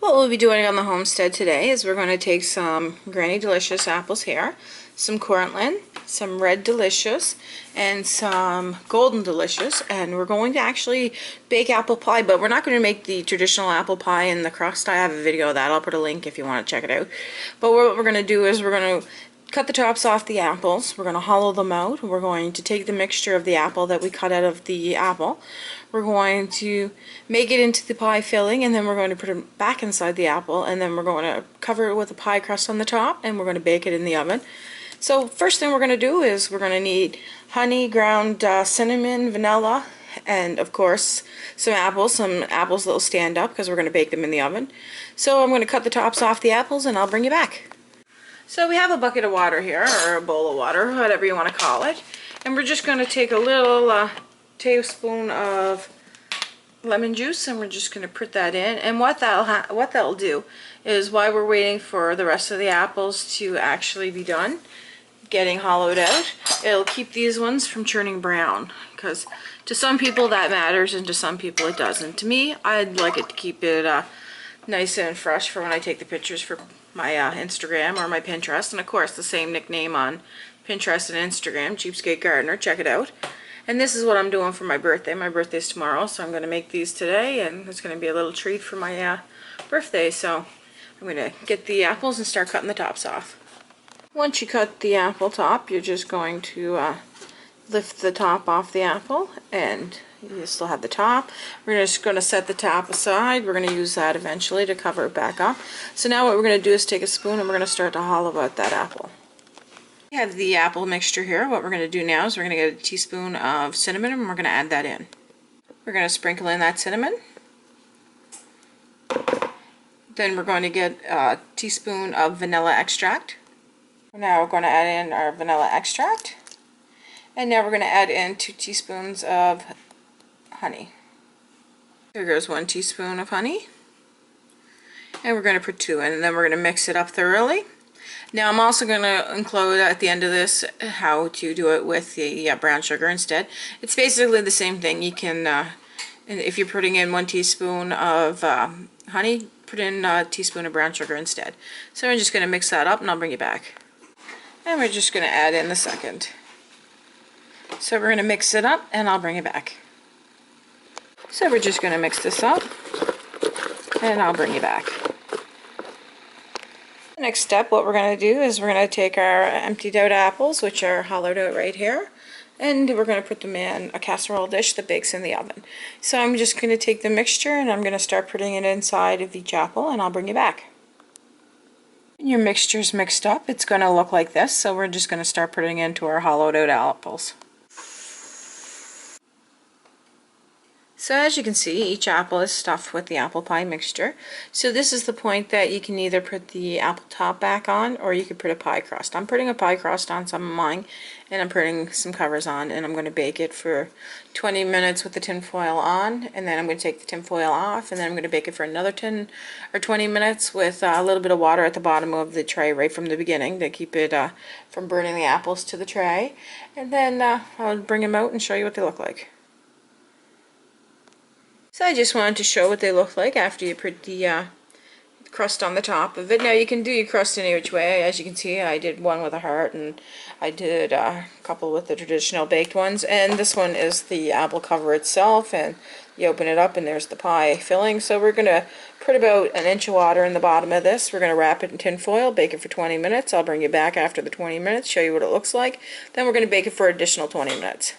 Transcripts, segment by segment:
What we'll be doing on the homestead today is we're going to take some Granny Delicious apples here, some Cortland, some Red Delicious, and some Golden Delicious, and we're going to actually bake apple pie, but we're not going to make the traditional apple pie in the crust. I have a video of that. I'll put a link if you want to check it out. But what we're going to do is we're going to cut the tops off the apples. We're going to hollow them out. We're going to take the mixture of the apple that we cut out of the apple. We're going to make it into the pie filling, and then we're going to put it back inside the apple, and then we're going to cover it with a pie crust on the top, and we're going to bake it in the oven. So first thing we're going to do is we're going to need honey, ground cinnamon, vanilla, and of course some apples that will stand up because we're going to bake them in the oven. So I'm going to cut the tops off the apples and I'll bring you back. So we have a bucket of water here, or a bowl of water, whatever you want to call it, and we're just going to take a little tablespoon of lemon juice, and we're just going to put that in. And what that'll do is, while we're waiting for the rest of the apples to actually be done getting hollowed out, it'll keep these ones from turning brown, because to some people that matters and to some people it doesn't. To me, I'd like it to keep it nice and fresh for when I take the pictures for my Instagram or my Pinterest. And of course the same nickname on Pinterest and Instagram, Cheapskate Gardener. Check it out. And this is what I'm doing for my birthday. My birthday's tomorrow, so I'm going to make these today, and it's going to be a little treat for my birthday. So I'm going to get the apples and start cutting the tops off. Once you cut the apple top, you're just going to lift the top off the apple, and you still have the top. We're just going to set the top aside. We're going to use that eventually to cover it back up. So now what we're going to do is take a spoon and we're going to start to hollow out that apple. We have the apple mixture here. What we're going to do now is we're going to get a teaspoon of cinnamon, and we're going to add that in. We're going to sprinkle in that cinnamon. Then we're going to get a teaspoon of vanilla extract. Now we're going to add in our vanilla extract. And now we're going to add in 2 teaspoons of honey. Here goes 1 teaspoon of honey. And we're going to put 2 in, and then we're going to mix it up thoroughly. Now I'm also going to include at the end of this how to do it with the brown sugar instead. It's basically the same thing. You can, if you're putting in 1 teaspoon of honey, put in a teaspoon of brown sugar instead. So I'm just going to mix that up, and I'll bring you back. And we're just going to add in the second. So we're going to mix it up, and I'll bring it back. So we're just going to mix this up, and I'll bring you back. The next step, what we're going to do is we're going to take our emptied out apples, which are hollowed out right here, and we're going to put them in a casserole dish that bakes in the oven. So I'm just going to take the mixture, and I'm going to start putting it inside of each apple, and I'll bring you back. When your mixture's mixed up, it's going to look like this, so we're just going to start putting it into our hollowed out apples. So as you can see, each apple is stuffed with the apple pie mixture. So this is the point that you can either put the apple top back on, or you could put a pie crust. I'm putting a pie crust on some of mine, and I'm putting some covers on, and I'm going to bake it for 20 minutes with the tin foil on, and then I'm going to take the tin foil off, and then I'm going to bake it for another 10 or 20 minutes with a little bit of water at the bottom of the tray right from the beginning to keep it from burning the apples to the tray. And then I'll bring them out and show you what they look like. So I just wanted to show what they look like after you put the crust on the top of it. Now you can do your crust any which way. As you can see, I did one with a heart, and I did a couple with the traditional baked ones. And this one is the apple cover itself, and you open it up and there's the pie filling. So we're going to put about 1 inch of water in the bottom of this. We're going to wrap it in tin foil, bake it for 20 minutes. I'll bring you back after the 20 minutes, show you what it looks like. Then we're going to bake it for an additional 20 minutes.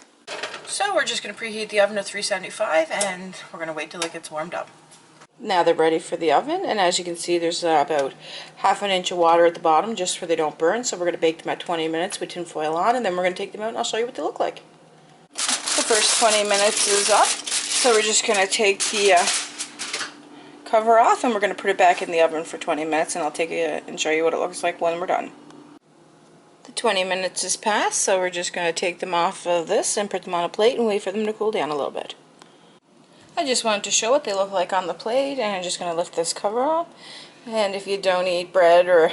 So we're just going to preheat the oven to 375, and we're going to wait till it gets warmed up. Now they're ready for the oven, and as you can see, there's about 1/2 inch of water at the bottom just so they don't burn. So we're going to bake them at 20 minutes with tin foil on, and then we're going to take them out and I'll show you what they look like. The first 20 minutes is up, so we're just going to take the cover off, and we're going to put it back in the oven for 20 minutes, and I'll take it and show you what it looks like when we're done. The 20 minutes has passed, so we're just going to take them off of this and put them on a plate and wait for them to cool down a little bit. I just wanted to show what they look like on the plate, and I'm just going to lift this cover up. And if you don't eat bread or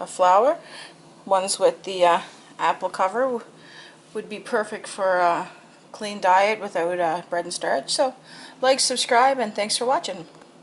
flour, ones with the apple cover would be perfect for a clean diet without bread and starch. So like, subscribe, and thanks for watching.